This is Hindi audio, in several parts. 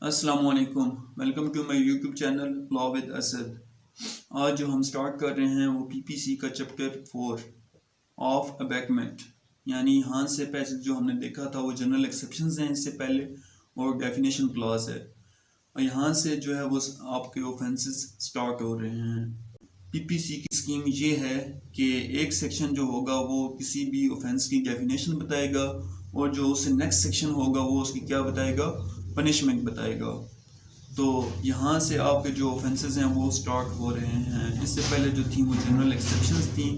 अस्सलामुअलैकुम। Welcome to my YouTube channel law with Asad. आज जो हम स्टार्ट कर रहे हैं वो पीपीसी का चैप्टर 4 ऑफ अबैकमेंट, यानी यहाँ से पहले जो हमने देखा था वो जनरल एक्सेप्शंस हैं इससे पहले, और डेफिनेशन क्लॉज है। और यहाँ से जो है वो आपके ऑफेंसेस स्टार्ट हो रहे हैं। पीपीसी की स्कीम ये है कि एक सेक्शन जो होगा वो किसी भी ऑफेंस की डेफिनेशन बताएगा, और जो उससे नेक्स्ट सेक्शन होगा वो उसकी क्या बताएगा, पनिशमेंट बताएगा। तो यहाँ से आपके जो ऑफेंसेस हैं वो स्टार्ट हो रहे हैं। इससे पहले जो थी वो जनरल एक्सेप्शंस थी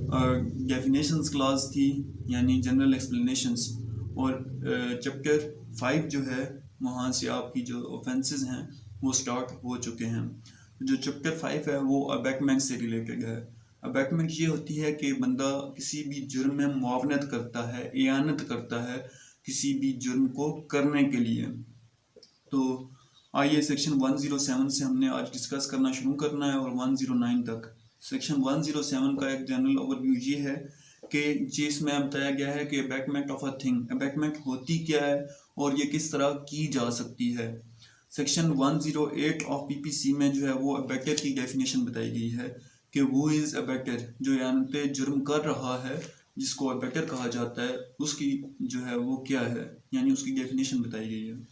और डेफिनेशंस क्लास थी, यानी जनरल एक्सप्लेनेशंस। और चैप्टर 5 जो है वहाँ से आपकी जो ऑफेंसेस हैं वो स्टार्ट हो चुके हैं। जो चैप्टर 5 है वो अबैकमेंट से रिलेटेड है। अबैकमेंट ये होती है कि बंदा किसी भी जुर्म में मुआवनत करता है, इयानत करता है किसी भी जुर्म को करने के लिए। तो आइए सेक्शन 107 से हमने आज डिस्कस करना शुरू करना है और 109 तक। सेक्शन 107 का एक जनरल ओवरव्यू ये है कि जिसमें बताया गया है कि अबैकमेंट ऑफ अ थिंग, अबैकमेंट होती क्या है और ये किस तरह की जा सकती है। सेक्शन 108 ऑफ पीपीसी में जो है वो अबैटर की डेफिनेशन बताई गई है कि वो इज़ अबैटर, जो यानी जुर्म कर रहा है जिसको अबैटर कहा जाता है, उसकी जो है वो क्या है, यानी उसकी डेफिनेशन बताई गई है।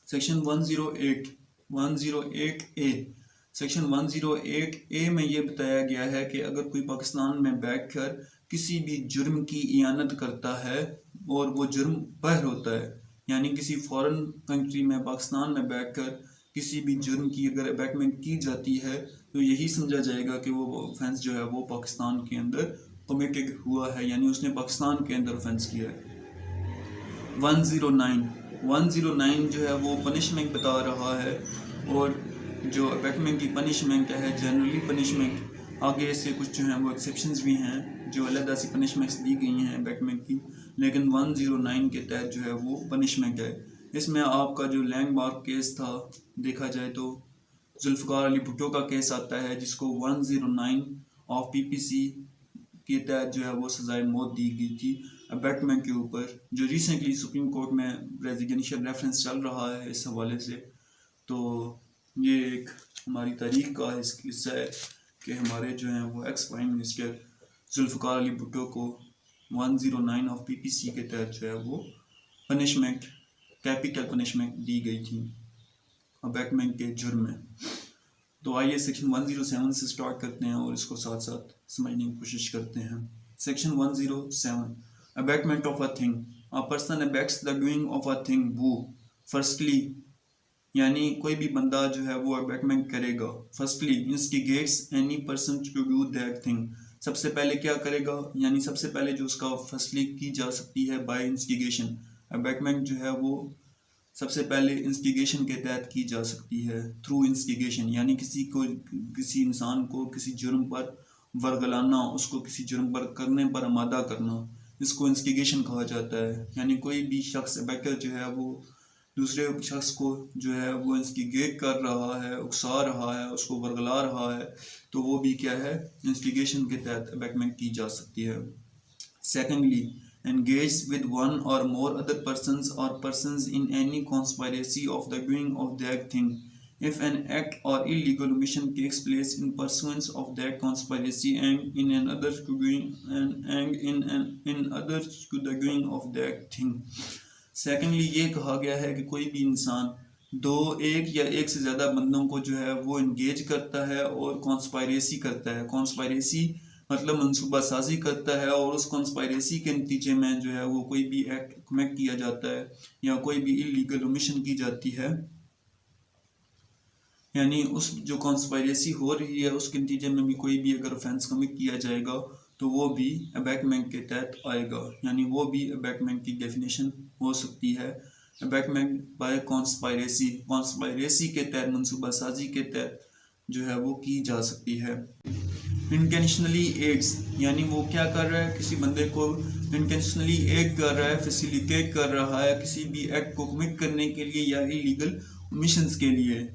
सेक्शन 108 ए, सेक्शन 108 ए में ये बताया गया है कि अगर कोई पाकिस्तान में बैठकर किसी भी जुर्म की इयानत करता है और वो जुर्म बाहर होता है, यानी किसी फॉरेन कंट्री में पाकिस्तान में बैठकर किसी भी जुर्म की अगर अबैकमेंट की जाती है तो यही समझा जाएगा कि वो ऑफेंस जो है वो पाकिस्तान के अंदर कमिटेड हुआ है, यानी उसने पाकिस्तान के अंदर ऑफेंस किया है। 109 जो है वो पनिशमेंट बता रहा है, और जो अबैकमेंट की पनिशमेंट है जनरली पनिशमेंट, आगे से कुछ जो हैं वो एक्सेप्शंस भी हैं जो अलग सी पनिशमेंट्स दी गई हैं अबैकमेंट की, लेकिन 109 के तहत जो है वो पनिशमेंट है। इसमें आपका जो लैंडमार्क केस था देखा जाए तो जुल्फ़िकार अली भुट्टो का केस आता है, जिसको 109 ऑफ पीपीसी के तहत जो है वो सजाए मौत दी गई थी अबैकमेंट के ऊपर, जो रिसेंटली सुप्रीम कोर्ट में प्रेसिडेंशियल रेफरेंस चल रहा है इस हवाले से। तो ये एक हमारी तारीख का हिस्सा है कि हमारे जो हैं वो ex prime minister Zulfikar Ali Bhutto को 109 ऑफ पीपीसी के तहत जो है वो पनिशमेंट, कैपिटल पनिशमेंट दी गई थी अबैकमेंट के जुर्म में। तो आइए सेक्शन 107 से स्टार्ट करते हैं और इसको साथ साथ समझने की कोशिश करते हैं। Section 107, abetment of a thing, a person abets the doing of a thing वो फर्स्टली, यानी कोई भी बंदा जो है वो अबैकमेंट करेगा। Firstly instigates any person to do that thing, सबसे पहले क्या करेगा, यानी सबसे पहले जो उसका फर्स्टली की जा सकती है बाय इंस्टिगेशन। अबैकमेंट जो है वो सबसे पहले इंस्टिगेशन के तहत की जा सकती है, थ्रू इंस्टिगेशन, यानी किसी इंसान को किसी जुर्म पर वर्गलाना, उसको किसी जुर्म पर करने पर आमादा करना, इसको इंस्टिगेशन कहा जाता है। यानी कोई भी शख्स अबैकर जो है वो दूसरे शख्स को जो है वो इंस्टिगेट कर रहा है, उकसा रहा है, उसको वर्गला रहा है, तो वो भी क्या है, इंस्टिगेशन के तहत अबैकमेंट की जा सकती है। Secondly, engage with one or more other persons or persons in any conspiracy of the doing of that thing, if an act or illegal omission takes place in pursuance of that conspiracy and in another to doing in others to the doing of that thing। Secondly ये कहा गया है कि कोई भी इंसान एक या एक से ज़्यादा बंदों को जो है वो इंगेज करता है और कॉन्स्पायरेसी करता है। कॉन्स्पायरेसी मतलब मनसूबा साजी करता है, और उस कॉन्स्पायरेसी के नतीजे में जो है वो कोई भी एक्ट कमिट किया जाता है या कोई भी इलीगल ओमिशन की जाती है, यानी उस जो कॉन्स्पायरेसी हो रही है उसके नतीजे में भी कोई भी अगर ऑफेंस कमिट किया जाएगा तो वो भी अबैकमेंट के तहत आएगा, यानी वो भी अबैकमेंट की डेफिनेशन हो सकती है। अबैकमेंट बाय कॉन्स्पायरेसी, कॉन्स्पायरेसी के तहत, मनसूबा साजी के तहत जो है वो की जा सकती है। इंटेंशनली एड्स, यानी वो क्या कर रहा है, किसी बंदे को इंटेंशनली एड कर रहा है, फैसिलिटेट कर रहा है किसी भी एक्ट को कमिट करने के लिए या इलीगल मिशंस के लिए,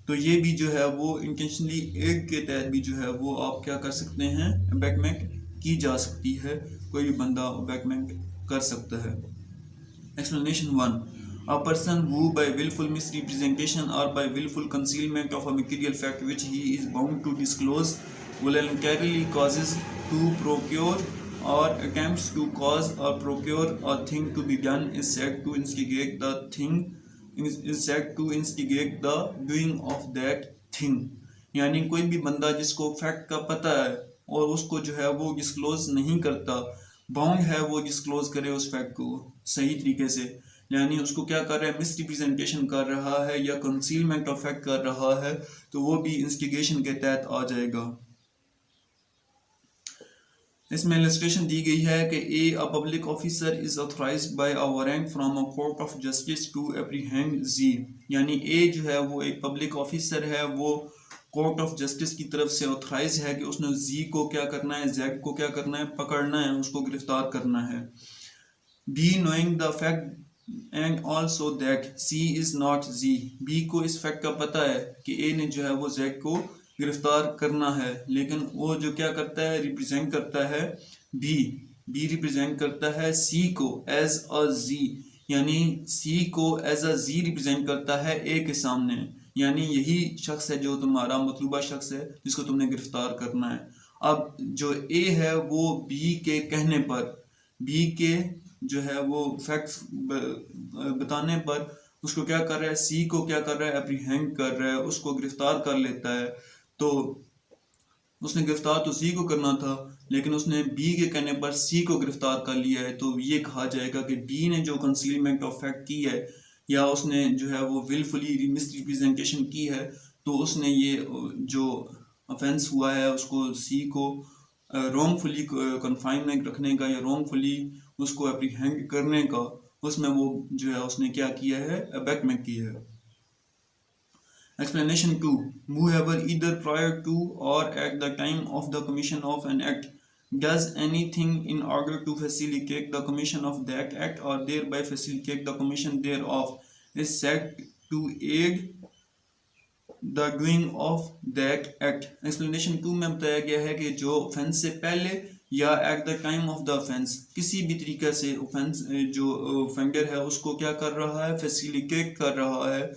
तो ये भी जो है वो इंटेंशनली एड के तहत भी जो है वो आप क्या कर सकते हैं, अबैकमेंट की जा सकती है, कोई भी बंदा अबैकमेंट कर सकता है। Explanation 1, A person who by willful misrepresentation or by willful concealment of a material fact which he is bound to disclose voluntarily causes to procure or attempts to cause or procure a thing to be done is said to instigate the thing is said to instigate the doing of that thing। यानी कोई भी बंदा जिसको फैक्ट का पता है और उसको जो है वो डिस्क्लोज नहीं करता, बाउंड है वो डिस्क्लोज करे उस फैक्ट को सही तरीके से, यानी उसको क्या कर रहा है, मिसरिप्रेजेंटेशन कर रहा है या कंसीलमेंट ऑफ फैक्ट कर रहा है, तो वो भी इंस्टिगेशन के तहत आ जाएगा। इसमें इलस्ट्रेशन दी गई है कि a public officer is authorised by a warrant from a court of justice to apprehend Z, यानी ए जो है वो एक पब्लिक ऑफिसर है, वो कोर्ट ऑफ जस्टिस की तरफ से ऑथराइज है कि उसने जी को क्या करना है, जैक को क्या करना है, पकड़ना है, उसको गिरफ्तार करना है। B knowing the fact and also that C is not G, B को इस फैक्ट का पता है कि ए ने जो है वो जैक को गिरफ्तार करना है, लेकिन वो जो क्या करता है, रिप्रेजेंट करता है बी रिप्रेजेंट करता है सी को एज अ जी, यानी सी को एज अ जी रिप्रेजेंट करता है ए के सामने, यानी यही शख्स है जो तुम्हारा मतलूबा शख्स है जिसको तुमने गिरफ्तार करना है। अब जो ए है वो बी के कहने पर, बी के जो है वो फैक्ट्स बताने पर उसको क्या कर रहा है, सी को क्या कर रहा है, एप्रीहेंड कर रहा है, उसको गिरफ्तार कर लेता है। तो उसने गिरफ्तार तो सी को करना था, लेकिन उसने बी के कहने पर सी को गिरफ्तार कर लिया है, तो ये कहा जाएगा कि बी ने जो कंसीलमेंट ऑफ फैक्ट की है या उसने जो है वो विलफुली मिसरिप्रेजेंटेशन की है, तो उसने ये जो ऑफेंस हुआ है उसको सी को रॉन्गफुली कन्फाइनमेंट रखने का या रॉन्गफुली उसको एप्रीहेंड करने का, उसमें वो जो है उसने क्या किया है, अबैटमेंट किया है। Explanation 2. Whoever either prior to or at the time of the commission of an act does anything in order to facilitate the commission of that act or thereby facilitate the commission thereof is said to aid the doing of that act। Explanation 2 में बताया गया है कि जो ऑफेंस से पहले या at the time of the offence किसी भी तरीके से ऑफेंस जो ऑफेंडर है उसको क्या कर रहा है, फैसिलिटेट कर रहा है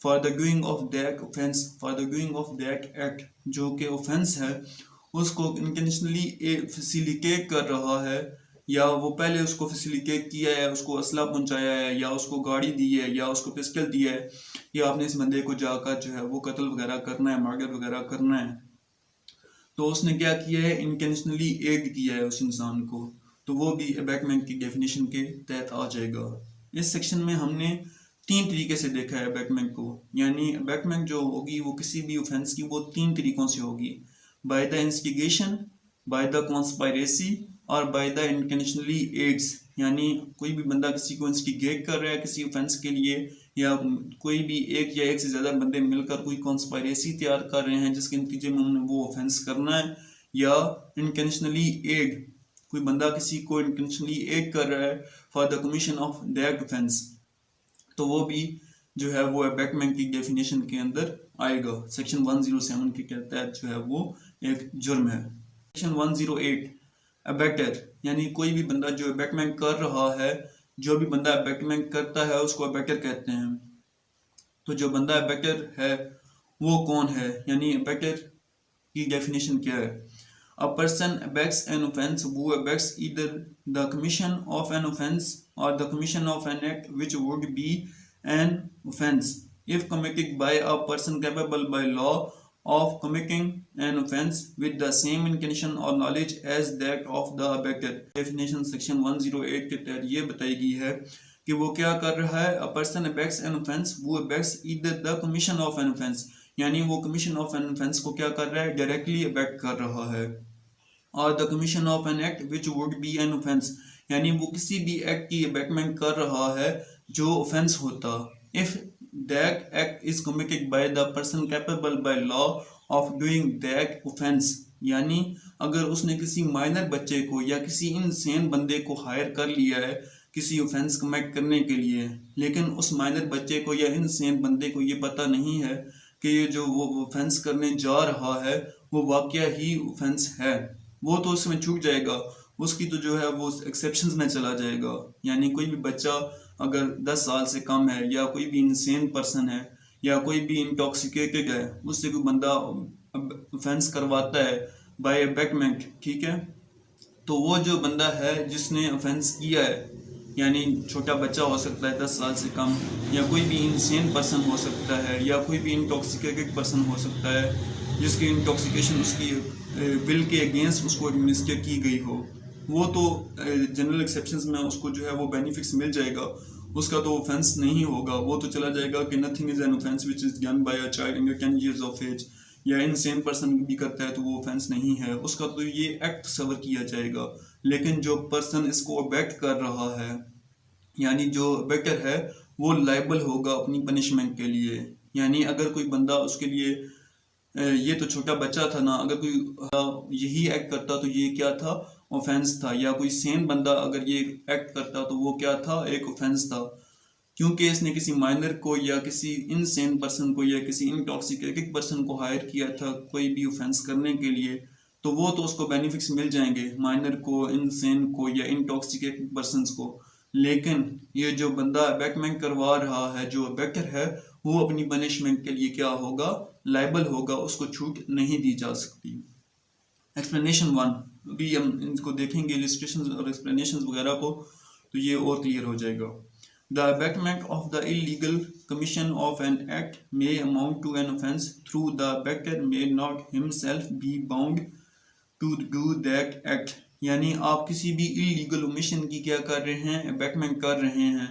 for the doing of that offense, for the doing of that act, जो कि ऑफेंस है उसको इंटेंशनली फैसिलिटेट कर रहा है, या वो पहले उसको फैसिलिटेट किया है, उसको असला पहुंचाया है या उसको गाड़ी दी है या उसको पिस्टल दी है, या आपने इस बंदे को जाकर जो है वो कत्ल वगैरह करना है, मर्डर वगैरह करना है, तो उसने क्या किया है, इंटेंशनली एड किया है उस इंसान को, तो वो भी अबैटमेंट की डेफिनेशन के तहत आ जाएगा। इस सेक्शन में हमने 3 तरीके से देखा है अबैटमेंट को, यानी अबैटमेंट जो होगी वो किसी भी ऑफेंस की वो 3 तरीकों से होगी, by the instigation, by the conspiracy और बाय द इंटेंशनली एड्स, यानी कोई भी बंदा किसी को इंस्टिगेट कर रहा है किसी ऑफेंस के लिए, या कोई भी एक या एक से ज़्यादा बंदे मिलकर कोई कॉन्स्पायरेसी तैयार कर रहे हैं जिसके नतीजे में उन्हें वो ऑफेंस करना है, या इंटेंशनली एड, कोई बंदा किसी को इंटेंशनली एड कर रहा है for the commission of that offence, तो वो भी जो है वो अबैटमेंट की डेफिनेशन के अंदर आएगा। सेक्शन 107 के तहत जो है वो एक जुर्म है। सेक्शन 108 अबैटर, यानी कोई भी बंदा जो अबैटमेंट कर रहा है, जो भी बंदा अबैटमेंट करता है उसको अबैटर कहते हैं। तो जो बंदा अबैटर है वो कौन है, यानी अबैटर की डेफिनेशन क्या है। A person abets an offense who abets either the commission of an offense or the commission of an act which would be an offense if committed by a person capable by law of committing an offense with the same intention or knowledge as that of the abetter। Definition section 108 के तहत ये बताई गई है कि वो क्या कर रहा है, a person abets an offense who abets either the commission of an offense, यानी वो commission of an offense को क्या कर रहा है, डायरेक्टली abet कर रहा है, और the commission of an act which would be an offence, यानी वो किसी भी एक्ट की अबैटमेंट कर रहा है जो ऑफेंस होता, if that act is committed by the person capable by law of doing that offence, यानी अगर उसने किसी माइनर बच्चे को या किसी इनसेन बंदे को हायर कर लिया है किसी ऑफेंस कमिट करने के लिए, लेकिन उस माइनर बच्चे को या इनसेन बंदे को ये पता नहीं है कि ये जो वो ऑफेंस करने जा रहा है वो वाकया ही ऑफेंस है, वो तो उसमें चूक जाएगा, उसकी तो जो है वो एक्सेप्शंस में चला जाएगा। यानी कोई भी बच्चा अगर 10 साल से कम है, या कोई भी इंसेन पर्सन है, या कोई भी इंटॉक्सिकेटेड है, उससे कोई बंदा ऑफेंस करवाता है बाय बैकमेंट, ठीक है, तो वो जो बंदा है जिसने ऑफेंस किया है, यानी छोटा बच्चा हो सकता है 10 साल से कम, या कोई भी इंसेन पर्सन हो सकता है, या कोई भी इंटॉक्सिकेटेड पर्सन हो सकता है जिसकी इंटॉक्सिकेशन उसकी विल के अगेंस्ट उसको एडमिनिस्टर की गई हो, वो तो जनरल एक्सेप्शंस में उसको जो है वो बेनिफिट्स मिल जाएगा, उसका तो ऑफेंस नहीं होगा। वो तो चला जाएगा कि nothing is an offence which is done by a child under 10 years of age, या इनसेन पर्सन भी करता है तो वो ऑफेंस नहीं है, उसका तो ये एक्ट सवर किया जाएगा। लेकिन जो पर्सन इसको अबैक्ट कर रहा है, यानी जो अबैक्टर है, वो लाइबल होगा अपनी पनिशमेंट के लिए। यानी अगर कोई बंदा उसके लिए ये तो छोटा बच्चा था ना, अगर कोई यही एक्ट करता तो ये क्या था, ऑफेंस था, या कोई सेम बंदा अगर ये एक्ट करता तो वो क्या था, एक ऑफेंस था। क्योंकि इसने किसी माइनर को या किसी इनसेन पर्सन को या किसी इंटॉक्सिकेटेड पर्सन को हायर किया था कोई भी ऑफेंस करने के लिए, तो वो तो उसको बेनिफिट्स मिल जाएंगे, माइनर को, इनसेन को या इंटॉक्सिकेटेड पर्सन को। लेकिन ये जो बंदा अबैकमेंट करवा रहा है, जो अबैक्टर है, वो अपनी पनिशमेंट के लिए क्या होगा, लाइबल होगा, उसको छूट नहीं दी जा सकती। एक्सप्लेनेशन 1, अभी हम इनको देखेंगे इलस्ट्रेशंस और एक्सप्लेनेशंस वगैरह को, तो ये और क्लियर हो जाएगा। The abetment of the illegal commission of an act may amount to an offence through the abettor may not himself be bound to do that act। यानी आप किसी भी इलीगल ओमिशन की क्या कर रहे हैं, अबैकमेंट कर रहे हैं,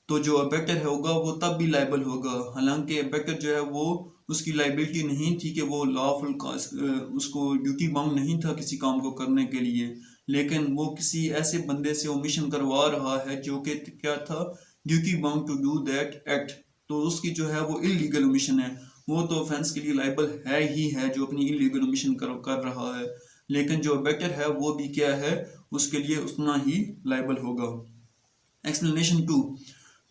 तो जो अबैक्टर होगा वो तब भी लाइबल होगा। हालांकि अबैक्टर जो है वो उसकी लाइबिलिटी नहीं थी कि वो लॉफुल उसको ड्यूटी बाउंड नहीं था किसी काम को करने के लिए, लेकिन वो किसी ऐसे बंदे से ओमिशन करवा रहा है जो कि क्या था, duty bound to do that act, तो उसकी जो है वो इलीगल ओमिशन है, वो तो ऑफेंस के लिए लाइबल है ही है जो अपनी इलीगल ओमिशन कर रहा है। लेकिन जो अबैक्टर है वो भी क्या है, उसके लिए उतना ही लाइबल होगा। Explanation 2,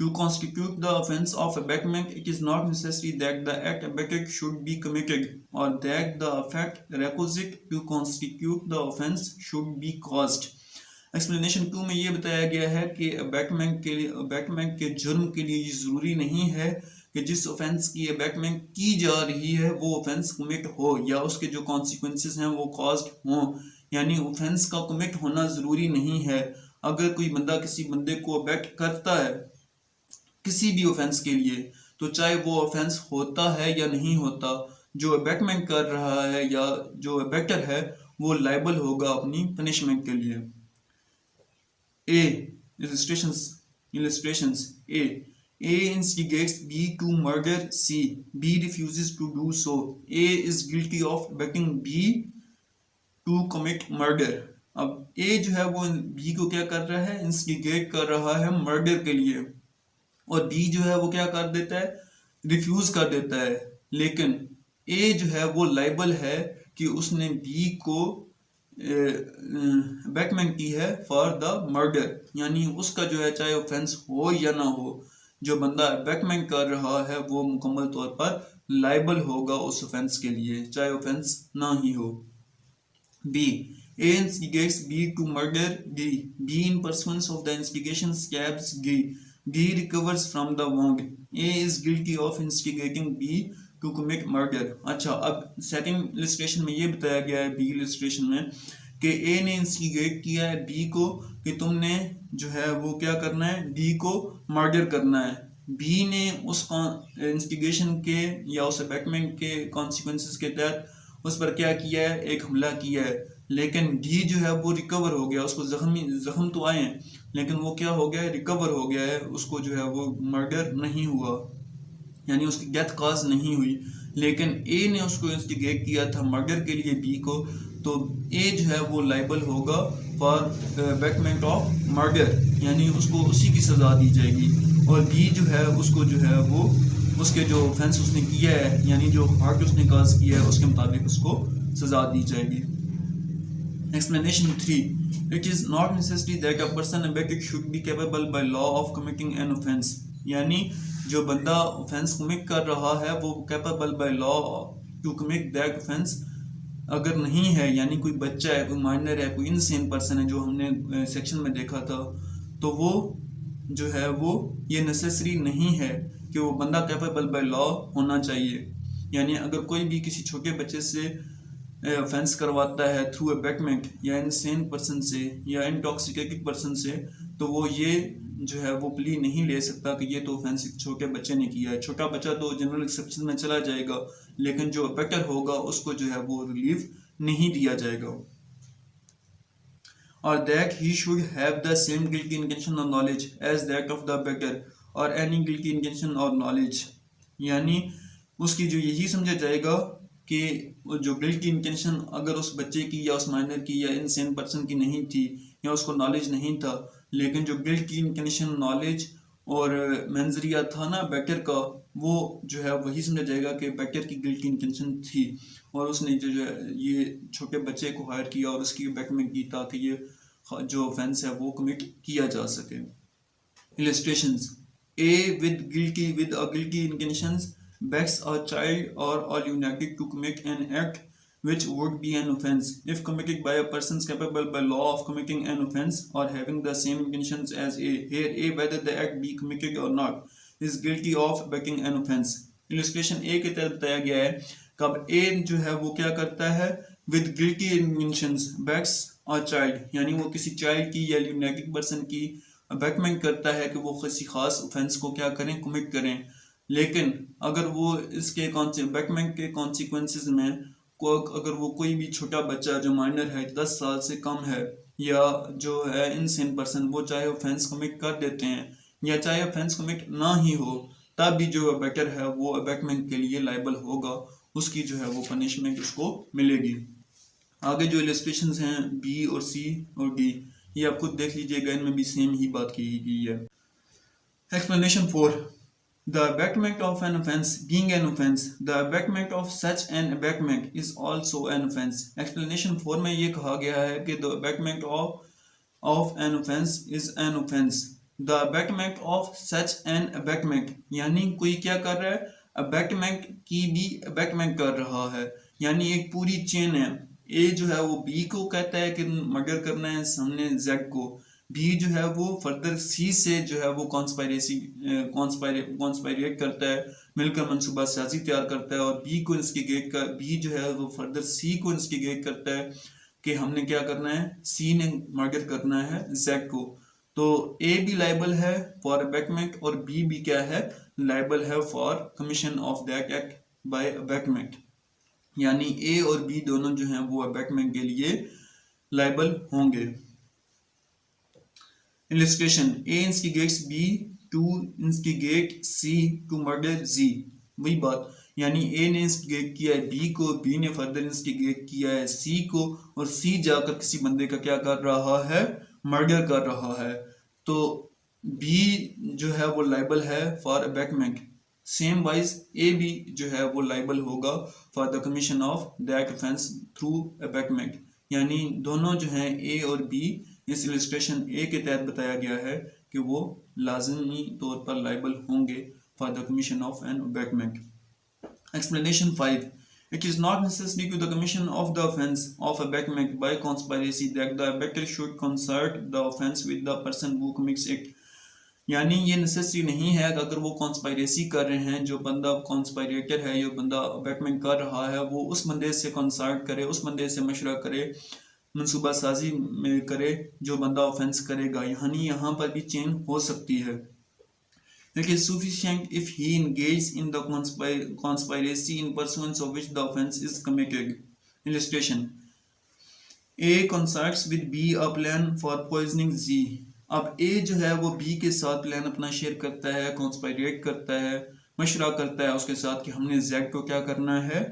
to constitute the offence of abetment, it is not necessary that the act abetted should be committed or that the effect requisite to constitute the offence should be caused। Explanation 2 में ये बताया गया है कि अबैकमेंट के जुर्म के लिए ये ज़रूरी नहीं है कि जिस ऑफेंस की अबैकमेंट की जा रही है वो ऑफेंस कमिट हो, या उसके जो कॉन्सिक्वेंसेस हैं वो कॉज्ड हों। यानी ऑफेंस का कमिट होना ज़रूरी नहीं है। अगर कोई बंदा किसी बंदे को अबैक्ट करता है किसी भी ऑफेंस के लिए, तो चाहे वो ऑफेंस होता है या नहीं होता, जो अबैकमेंट कर रहा है या जो अबैक्टर है वो लाइबल होगा अपनी पनिशमेंट के लिए। A illustrations A instigates B to murder C. B refuses to do so. A is guilty of abetting B to commit murder। अब A जो है वो B को क्या कर रहा है, इंस्टिगेट कर रहा है मर्डर के लिए, और B जो है वो क्या कर देता है, रिफ्यूज कर देता है। लेकिन A जो है वो लाइबल है कि उसने B को अबैकमेंट की है फॉर द मर्डर, यानी उसका जो है चाहे ऑफेंस हो या ना हो, जो बंदा अबैकमेंट कर रहा है वो मुकम्मल तौर पर लाइबल होगा उस ऑफेंस के लिए, चाहे ऑफेंस ना ही हो। B A instigates B to murder D. B in pursuance of the instigation stabs D. D recovers from the wound. A is guilty of instigating B to commit murder। अच्छा, अब सेकंड इलस्ट्रेशन में ये बताया गया है, बी इलस्ट्रेशन में, कि ए ने इंस्टिगेट किया है बी को कि तुमने जो है वो क्या करना है, डी को मर्डर करना है। बी ने उस इंस्टिगेशन के या उस अबैकमेंट के कॉन्सिक्वेंसेस के तहत उस पर क्या किया है, एक हमला किया है। लेकिन डी जो है वो रिकवर हो गया, उसको जख्म तो आए हैं लेकिन वो क्या हो गया है, रिकवर हो गया है, उसको जो है वो मर्डर नहीं हुआ, यानी उसकी डेथ कॉज नहीं हुई। लेकिन ए ने उसको इंस्टिगेट किया था मर्डर के लिए बी को, तो ए जो है वो लाइबल होगा फॉर अबैकमेंट ऑफ मर्डर, यानी उसको उसी की सज़ा दी जाएगी। और बी जो है उसको जो है वो उसके जो ऑफेंस उसने किया है, यानी जो हार्ट उसने कॉज किया है, उसके मुताबिक उसको सज़ा दी जाएगी। Explanation 3, it is not necessary that a person abetted should be capable by law of committing an offense। यानी जो बंदा ऑफेंस कमिट कर रहा है वो capable by law to commit that offence अगर नहीं है, यानी कोई बच्चा है, कोई माइनर है, कोई इनसेन पर्सन है, जो हमने सेक्शन में देखा था, तो वो जो है वो ये नेसेसरी नहीं है कि वो बंदा कैपेबल बाय लॉ होना चाहिए। यानी अगर कोई भी किसी छोटे बच्चे से ऑफेंस करवाता है थ्रू ए बैकमेंट या इनसेन पर्सन से या इंटॉक्सिकेटेड पर्सन से, तो वो ये जो है वो प्ली नहीं ले सकता कि ये तो ऑफेंस एक छोटे बच्चे ने किया है। छोटा बच्चा तो जनरल एक्सेप्शन में चला जाएगा, लेकिन जो अबैक्टर होगा उसको जो है वो रिलीफ नहीं दिया जाएगा। और that he should have the same guilty intention और knowledge as that of the abettor और एनी गिल्टी इंटेंशन और नॉलेज। यानी उसकी जो यही समझा जाएगा कि जो गिल्टी इंटेंशन अगर उस बच्चे की या उस माइनर की या इनसेन पर्सन की नहीं थी या उसको नॉलेज नहीं था, लेकिन जो गिल्टी इंटेंशन नॉलेज और मेंजरिया था ना बैक्टर का, वो जो है वही समझा जाएगा कि बैक्टर की गिल्टी इंटेंशन थी और उसने जो ये छोटे बच्चे को हायर किया और उसकी बैकमेंट की ताकि ये जो ऑफेंस है वो कमिट किया जा सके। Illustrations A with a guilty intentions backs a child or all united to commit an act which would be an offense if committed by a person capable by law of committing an offense or having the same intentions as A. Here A, whether the act be committed or not, is guilty of backing an offense. Illustration A के तहत बताया गया है कब A जो है वो क्या करता है with guilty intentions backs a child, यानी वो किसी चाइल्ड की या यूनाइटेड पर्सन की बैकमेंट करता है कि वो किसी खास ऑफेंस को क्या करें, कमिट करें। लेकिन अगर वो इसके बैकमेंट के कॉन्सिक्वेंसेस में अगर वो कोई भी छोटा बच्चा जो माइनर है 10 साल से कम है या जो है इनसेन पर्सन, वो चाहे ऑफेंस कमिट कर देते हैं या चाहे ऑफेंस कमिट ना ही हो, तब भी जो बैक्टर है वो बैकमेंट के लिए लायबल होगा, उसकी जो है वो पनिशमेंट उसको मिलेगी। आगे जो इलस्ट्रेशंस हैं बी और सी और डी, ये आप खुद देख लीजिएगा, इनमें भी सेम ही बात की गई है। Explanation 4 The abetment of an offense being an offense, the abetment of such an abetment is also an offense. Explanation 4 में ये कहा गया है कि the abetment of an offense is an offense. The abetment of such an abetment, यानी कोई क्या कर रहा है, abetment की भी abetment कर रहा है, यानी एक पूरी चेन है। ए जो है वो बी को कहता है कि मर्डर करना है सामने जेड को, बी जो है वो फर्दर सी से जो है वो कॉन्स्पायरेट करता है, मिलकर मंसूबा साजी तैयार करता है और बी जो है वो फर्दर सी को इंस्टिगेट करता है कि हमने क्या करना है, सी ने मर्डर करना है जेड को। तो ए भी लायबल है फॉर अबैटमेंट और बी भी क्या है, लायबल है for commission of that act by abatement, यानी ए और बी दोनों जो हैं वो अबैटमेंट के लिए लायबल होंगे। Illustration A instigates B to instigate C to murder Z, वही बात, यानी ए ने इंस्टिगेट किया है बी को, बी ने फर्दर इंस्टिगेट किया है सी को और सी जाकर किसी बंदे का क्या कर रहा है, मर्डर कर रहा है। तो बी जो है वो लायबल है फॉर अबैटमेंट, सेम वाइज ए भी जो है वो लायबल होगा for the commission of that offence through abatement, यानी दोनों जो हैं ए और बी इस इलस्ट्रेशन ए के तहत बताया गया है कि वो लाजमी तौर पर लायबल होंगे for the commission of an abetment. Explanation 5 It is not necessary to the commission of the offense of abetment by conspiracy that the abettor should concert the offense with the person who commits it. यानी ये नेसेसरी नहीं है कि अगर वो कॉन्स्पायरेसी कर रहे हैं, जो बंदा कॉन्स्पायरेटर है, जो बंदा अबैटमेंट कर रहा है, वो उस बंदे से कंसल्ट करे, उस बंदे से मशवरा करे, मंसूबा साजी में करे जो बंदा ऑफेंस करेगा। यानी यहाँ पर भी चेन हो सकती है। It is sufficient if he engages in the conspiracy in pursuance of which the offense is committed. Illustration A consults with B a plan for poisoning Z. अब A जो है वो B के साथ प्लान अपना शेयर करता है, कॉन्स्पायरेट करता है, मशवरा करता है उसके साथ कि हमने Z को क्या करना है,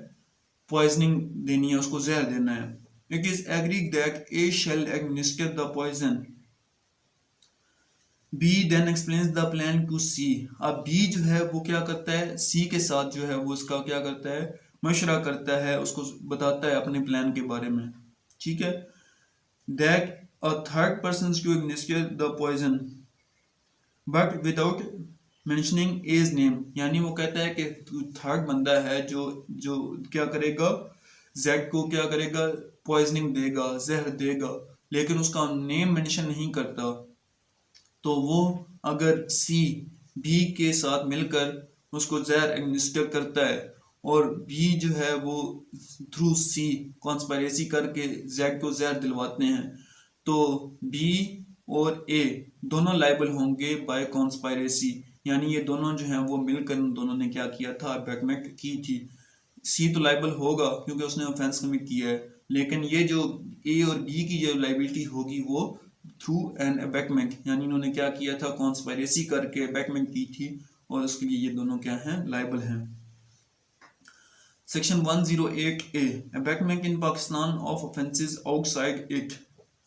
पॉइजनिंग देनी है, उसको जहर देना है। It is agreed that A shall administer the poison. B then explains the plan to C. अब B जो है वो क्या करता है, C के साथ जो है वो उसका क्या करता है, मशवरा करता है, उसको बताता है अपने प्लान के बारे में, ठीक है। That a third person to administer the poison but without mentioning A's name, यानी वो कहता है कि थर्ड बंदा है जो क्या करेगा, Z को क्या करेगा, पॉइजनिंग देगा, जहर देगा, लेकिन उसका नेम मेंशन नहीं करता। तो वो अगर सी बी के साथ मिलकर उसको जहर एडमिनिस्टर करता है और बी जो है वो थ्रू सी कॉन्स्पायरेसी करके जैड को जहर दिलवाते हैं, तो बी और ए दोनों लायबल होंगे बाय कॉन्स्पायरेसी, यानी ये दोनों जो हैं वो मिलकर उन दोनों ने क्या किया था, अबैटमेंट की थी। सी तो लायबल होगा क्योंकि उसने ऑफेंस कमिट किया है, लेकिन ये जो ए और बी की जो लाइबिलिटी होगी वो थ्रू एन अबैटमेंट, यानी इन्होंने क्या किया था, कॉन्स्पायरेसी करके अबैटमेंट की थी और उसके लिए ये दोनों क्या हैं, लायबल हैं। Section 108A, abetment in Pakistan of offences outside it.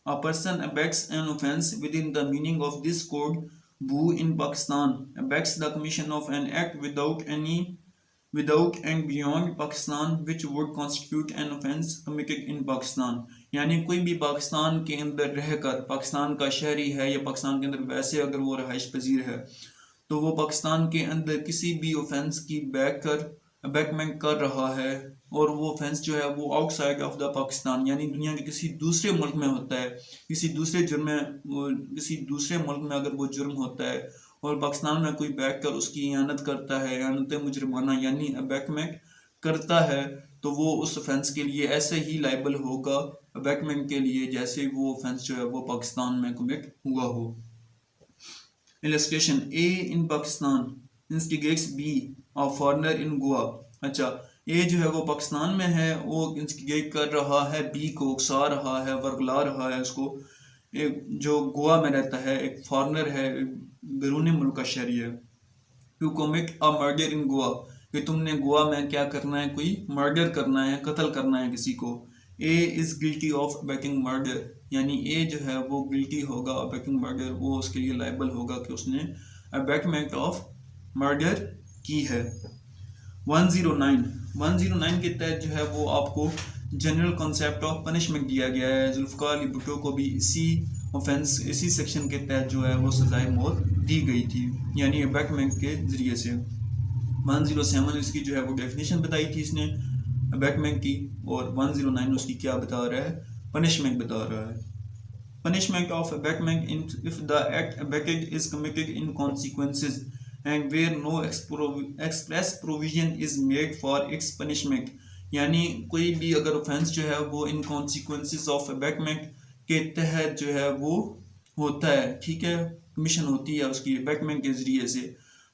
A person abets an offence within the meaning of this code. Who in Pakistan abets the commission of an act without and beyond Pakistan which would constitute an offence committed in Pakistan. यानी कोई भी पाकिस्तान के अंदर रहकर पाकिस्तान का शहरी है या पाकिस्तान के अंदर वैसे अगर वो रहाइश पजीर है, तो वो पाकिस्तान के अंदर किसी भी ऑफेंस की अबैटमेंट कर रहा है और वो ऑफेंस जो है वो आउटसाइड ऑफ द पाकिस्तान, यानी दुनिया के किसी दूसरे मुल्क में होता है, किसी दूसरे मुल्क में अगर वो जुर्म होता है और पाकिस्तान में कोई बैठ कर उसकी इयानत करता है, इयानत मुजरिमाना यानी अबैटमेंट करता है, तो वो उस ऑफेंस के लिए ऐसे ही लायबल होगा अबैटमेंट के लिए जैसे वो ऑफेंस जो है वो पाकिस्तान में कमिट हुआ हो। Illustration, A in Pakistan instigates B a foreigner in Goa. अच्छा, ए जो है वो पाकिस्तान में है, वो इंस्टिगेट कर रहा है बी को, उकसा रहा है, वर्गला रहा है उसको, एक जो गोवा में रहता है, एक फॉरेनर है, बैरून मुल्क का शहरी है, टू कमिट अ मर्डर इन गोवा, कि तुमने गोवा में क्या करना है, कोई मर्डर करना है, कत्ल करना है किसी को। ए इज गिल्टी ऑफ अबैटिंग मर्डर, यानी ए जो है वो गिल्टी होगा अबैटिंग मर्डर, वो उसके लिए लायबल होगा कि उसने अबैटमेंट ऑफ मर्डर की है। 109 के तहत जो है वो आपको जनरल कॉन्सेप्ट ऑफ पनिशमेंट दिया गया है। जुल्फ़िकार अली भुट्टो को भी इसी सेक्शन के तहत जो है वो सजाए मौत दी गई थी, यानी अबैटमेंट के ज़रिए से। 107 इसकी जो है वो डेफिनेशन बताई थी इसने अबैटमेंट की, और 109 उसकी क्या बता रहा है, पनिशमेंट बता रहा है। Punishment of abetment if the act abetted is committed in consequences and where no express provision is made for its punishment, यानी कोई भी अगर ऑफेंस जो है वो इन कॉन्सिक्वेंसेस ऑफ अबैटमेंट के तहत जो है वो होता है, ठीक है, कमीशन होती है उसकी अबैटमेंट के जरिए से,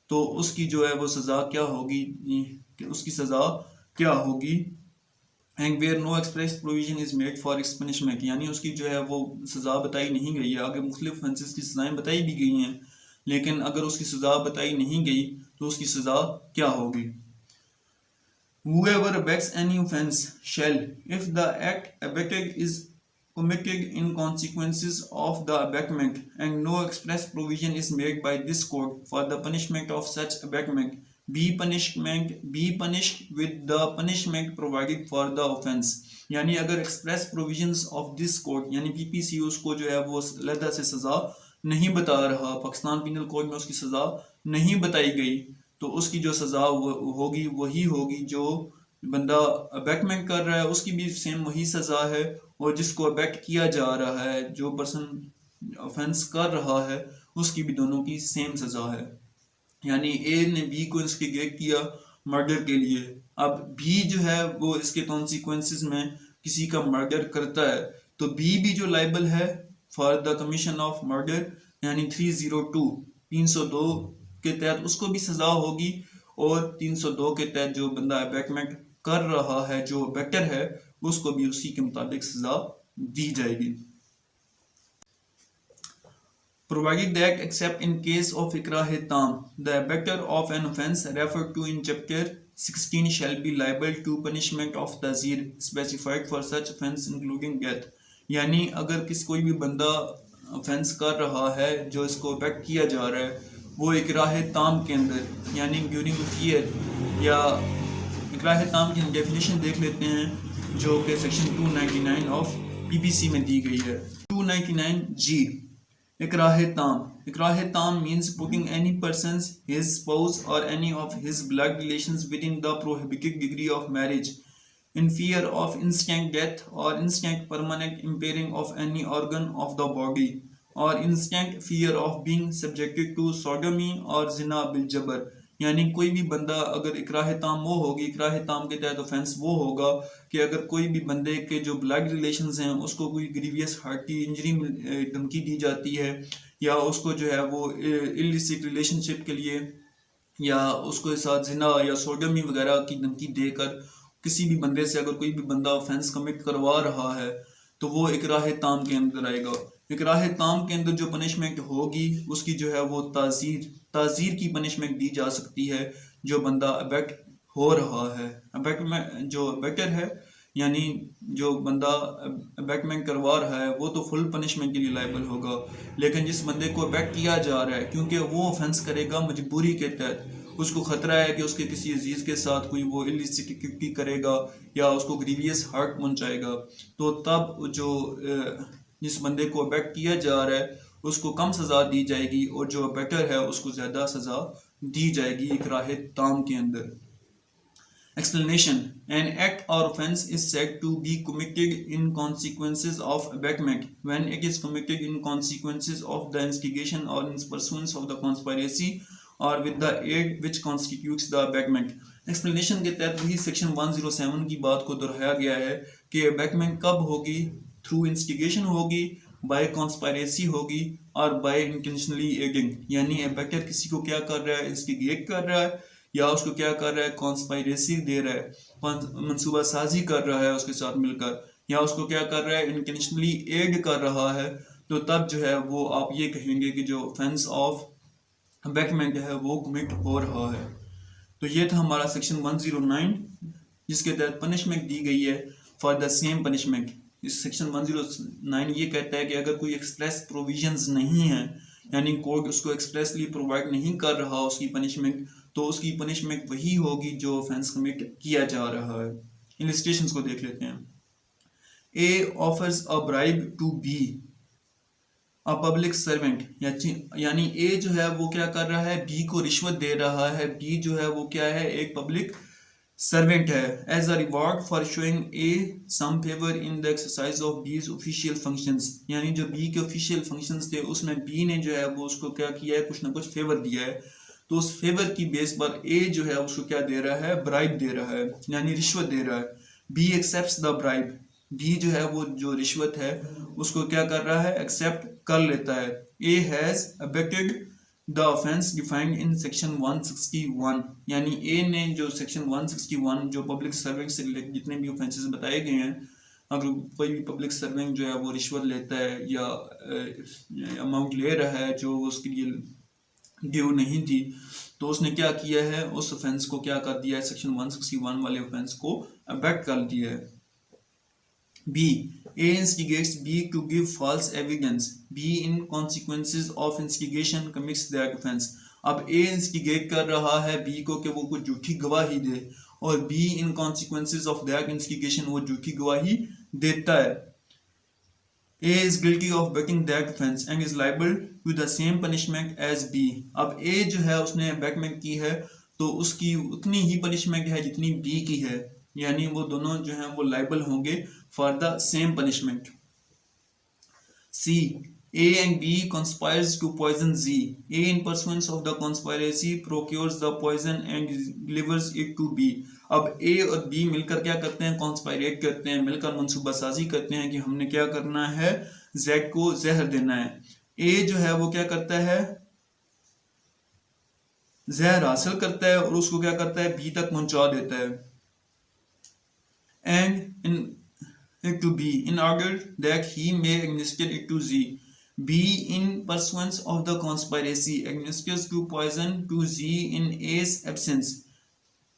तो उसकी जो है वो सज़ा क्या होगी, उसकी सज़ा क्या होगी, and where no express provision is made for its punishment, यानी उसकी जो है वो सज़ा बताई नहीं गई है। आगे मुख्तलिफ ऑफेंसेस की सज़ाएँ बताई भी गई हैं, लेकिन अगर उसकी सज़ा बताई नहीं गई तो उसकी सज़ा क्या होगी। Whoever abets any offence shall, if the act abetted is committed in consequences of the abetment and no express provision is made by this code for the punishment of such abetment, be punished with the punishment provided for the offence, यानी अगर express provisions of this code यानी PPC उसको जो है वो अलग से सज़ा नहीं बता रहा, पाकिस्तान पिनल कोड में उसकी सज़ा नहीं बताई गई, तो उसकी जो सज़ा होगी वही होगी जो बंदा अबैटमेंट कर रहा है उसकी भी सेम वही सज़ा है, और जिसको अबैट किया जा रहा है, जो पर्सन ऑफेंस कर रहा है, उसकी भी दोनों की सेम सज़ा है। यानी ए ने बी को इंस्टिगेट किया मर्डर के लिए, अब बी जो है वो इसके कॉन्सिक्वेंसेस में किसी का मर्डर करता है, तो बी भी जो लायबल है for the commission of murder, यानी 302 के तहत उसको भी सज़ा होगी, और 302 के तहत जो बंदा अबैटमेंट कर रहा है, जो अबैटर है, उसको भी उसी के मुताबिक सज़ा दी जाएगी। Provided that except in case of ikrah tam, the abetter of an offence referred to in chapter 16 shall be liable to punishment of ta'zir specified for such offence including death, यानी अगर कोई भी बंदा ऑफेंस कर रहा है जो इसको अबैट किया जा रहा है, वो इकराह ताम के अंदर, यानी ड्यूरिंग फियर, या इकराह ताम की डेफिनेशन देख लेते हैं जो कि सेक्शन 299 ऑफ PPC में दी गई है। 299G, इकराह ताम means putting any person's, his spouse or any of his blood relations within the prohibited degree of marriage in fear of instant death or instant permanent impairing of any organ of the body और instant fear of being subjected to sodomy और जिना बिल जबर, यानी कोई भी बंदा अगर इकराह ताम वो होगी, इकराह ताम के तहत ऑफेंस वो होगा कि अगर कोई भी बंदे के जो ब्लड रिलेशंस हैं उसको कोई ग्रीवियस हार्ट की इंजरी धमकी दी जाती है, या उसको जो है वो इलिसिट रिलेशनशिप के लिए या उसके साथ जिना या सोडोमी वगैरह की धमकी देकर किसी भी बंदे से अगर कोई भी बंदा ऑफेंस कमिट करवा रहा है तो वो इकराह ताम के अंदर आएगा। इकराह ताम के अंदर जो पनिशमेंट होगी उसकी जो है वो ताज़ीर की पनिशमेंट दी जा सकती है जो बंदा अबेक्ट हो रहा है। अबेक्ट में जो अबेक्टर है यानी जो बंदा अबेक्टमेंट करवा रहा है वो तो फुल पनिशमेंट के लिए लायबल होगा, लेकिन जिस बंदे को अबेक्ट किया जा रहा है क्योंकि वो ऑफेंस करेगा मजबूरी के तहत, उसको खतरा है कि उसके किसी अजीज के साथ कोई वो इलिसिट एक्टिविटी करेगा या उसको ग्रीवियस हार्ट पहुंचाएगा, तो तब जो जिस बंदे को अबेक्ट किया जा रहा है उसको कम सज़ा दी जाएगी और जो अबेक्टर है उसको ज़्यादा सज़ा दी जाएगी इकराह ताम के अंदर। Explanation: An act or offence is said to be committed in consequences of abetment when it is committed in consequences of the instigation or in pursuance of the conspiracy or with the aid which constitutes the abetment. Explanation के तहत वही सेक्शन 107 की बात को दोहराया गया है कि abetment कब होगी, थ्रू इंस्टिगेशन होगी, बाय कॉन्स्पायरेसी होगी और बाय इंटेंशनली एडिंग, यानी अबेक्टर किसी को क्या कर रहा है, इंस्टिगेट कर रहा है या उसको क्या कर रहा है, कॉन्स्पायरेसी दे रहा है, मंसूबा साजी कर रहा है उसके साथ मिलकर, या उसको क्या कर रहा है, इंटेंशनली एड कर रहा है, तो तब जो है वो आप ये कहेंगे कि जो ऑफेंस ऑफ अबेटमेंट है वो कमिट हो रहा है। तो ये था हमारा सेक्शन 109 जिसके तहत पनिशमेंट दी गई है फॉर द सेम पनिशमेंट। इस सेक्शन 109 ये कहता है कि अगर कोई एक्सप्रेस प्रोविजंस नहीं है यानी कोर्ट उसको एक्सप्रेसली प्रोवाइड नहीं कर रहा उसकी पनिशमेंट, तो उसकी पनिशमेंट वही होगी जो ऑफेंस कमिट किया जा रहा है। इलस्ट्रेशंस को देख लेते हैं। A offers a bribe to be a public servant, यानी ए जो है वो क्या कर रहा है, बी को रिश्वत दे रहा है। बी जो है वो क्या है, एक पब्लिक सर्वेंट है। As a reward for showing a some favour in the exercise of B's official functions, यानी जो बी के ऑफिशियल फंक्शंस थे उसमें बी ने जो है वो उसको क्या किया है, कुछ ना कुछ फेवर दिया है, तो उस फेवर की बेस पर ए जो है उसको क्या दे रहा है, ब्राइब दे रहा है यानी रिश्वत दे रहा है। B accepts the bribe, B जो है वो जो रिश्वत है उसको क्या कर रहा है, एक्सेप्ट कर लेता है। A has abetted the offence defined in section 161, यानी ए ने जो सेक्शन 161 जो पब्लिक सर्वेंट से जितने भी ऑफेंसेस बताए गए हैं, अगर कोई भी पब्लिक सर्वेंट जो है वो रिश्वत लेता है या अमाउंट ले रहा है जो उसके लिए ड्यू नहीं थी, तो उसने क्या किया है, उस ऑफेंस को क्या कर दिया है, सेक्शन 161 वाले ऑफेंस को अबेक्ट कर दिया है। B. A instigates B to give false evidence. B in consequences of instigation commits that offense. अब A instigate कर रहा है B को कि वो कुछ झूठी गवाही दे और B in consequences of that instigation वो झूठी गवाही देता है। A is guilty of abetting that offense and is liable to the same punishment as B. अब A जो है उसने abetment की है तो उसकी उतनी ही punishment है जितनी B की है, यानी वो दोनों जो हैं वो लाइबल होंगे for the same punishment. C. A and B conspires to poison Z. A in pursuance of the conspiracy procures the poison and delivers it to B. अब A और B मिलकर क्या करते हैं, कॉन्स्पायरेट करते हैं, मिलकर मंसूबासाजी करते हैं कि हमने क्या करना है, Z को जहर देना है। A जो है वो क्या करता है, जहर हासिल करता है और उसको क्या करता है, B तक पहुंचा देता है। And in to B in order that he may administer it to Z. B in pursuance of the conspiracy administers to poison to Z in A's absence.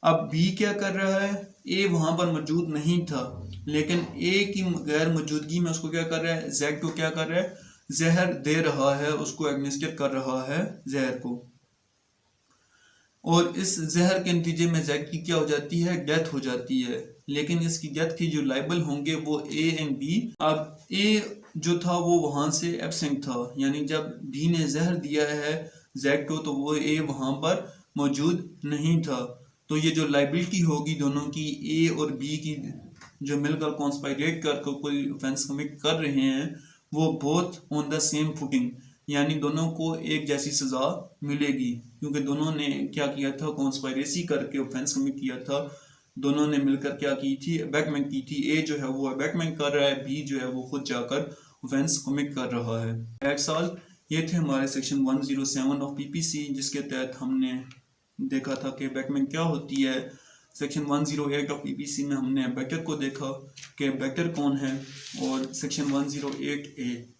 अब B क्या कर रहा है, A वहां पर मौजूद नहीं था लेकिन A की गैर मौजूदगी में उसको क्या कर रहा है, Z को क्या कर रहा है, जहर दे रहा है, उसको एडमिनिस्टर कर रहा है जहर को, और इस जहर के नतीजे में Z की क्या हो जाती है, डेथ हो जाती है। लेकिन इसकी डेथ की जो लाइबल होंगे वो A एंड B। अब A जो था वो वहां से एब्सेंट था, यानी जब B ने जहर दिया है Z को तो वो A वहां पर मौजूद नहीं था, तो ये जो लाइबिलिटी होगी दोनों की, A और B की, जो मिलकर कॉन्स्पायरेट कर कोई ऑफेंस कमिट कर रहे हैं, वो both on the same footing, यानी दोनों को एक जैसी सज़ा मिलेगी, क्योंकि दोनों ने क्या किया था, कॉन्स्पायरेसी करके ऑफेंस कमिट किया था। दोनों ने मिलकर क्या की थी, अबैटमेंट की थी। ए जो है वो अबैटमेंट कर रहा है, बी जो है वो खुद जाकर ऑफेंस कमिट कर रहा है। That's all. ये थे हमारे सेक्शन 107 ऑफ पीपीसी, जिसके तहत हमने देखा था कि अबैटमेंट क्या होती है। सेक्शन 108 ऑफ पीपीसी में हमने अबैटर को देखा कि अबैटर कौन है, और सेक्शन 108A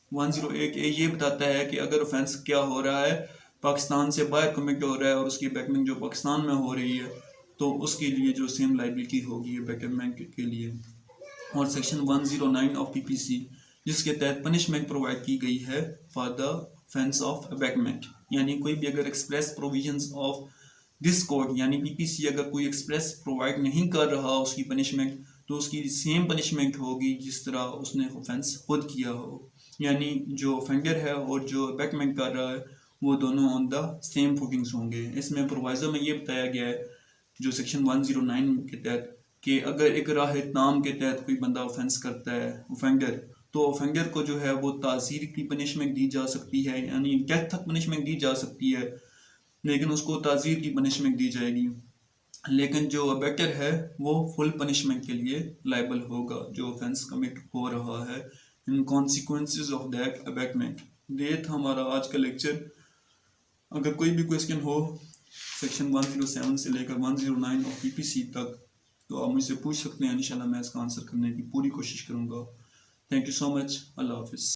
ये बताता है कि अगर ऑफेंस क्या हो रहा है, पाकिस्तान से बाहर कमिट हो रहा है और उसकी अबैटमेंट जो पाकिस्तान में हो रही है, तो उसके लिए जो सेम लाइबिलिटी होगी अबैटमेंट के लिए। और सेक्शन 109 ऑफ पीपीसी, जिसके तहत पनिशमेंट प्रोवाइड की गई है for the offence of abatement, यानी कोई भी अगर express provisions of this code, यानी पीपीसी अगर कोई एक्सप्रेस प्रोवाइड नहीं कर रहा उसकी पनिशमेंट, तो उसकी सेम पनिशमेंट होगी जिस तरह उसने ऑफेंस खुद किया हो। यानी जो ऑफेंडर है और जो अबैटमेंट कर रहा है वो दोनों ऑन द सेम फुटिंग्स होंगे। इसमें प्रोवाइजो में ये बताया गया है जो सेक्शन 109 के तहत कि अगर इकराह इत्माम के तहत कोई बंदा ऑफेंस करता है ऑफेंडर, तो ऑफेंडर को जो है वो ताज़ीर की पनिशमेंट दी जा सकती है, यानी डेथ तक पनिशमेंट दी जा सकती है, लेकिन उसको ताज़ीर की पनिशमेंट दी जाएगी। लेकिन जो अबैटर है वो फुल पनिशमेंट के लिए लायबल होगा जो ऑफेंस कमिट हो रहा है इन कॉन्सिक्वेंसेस ऑफ दैट अबैटमेंट। ये था हमारा आज का लेक्चर। अगर कोई भी क्वेश्चन हो सेक्शन 107 से लेकर 109 ऑफ पीपीसी तक, तो आप मुझसे पूछ सकते हैं। इंशाल्लाह मैं इसका आंसर करने की पूरी कोशिश करूँगा। Thank you so much. अल्लाह हाफिज़।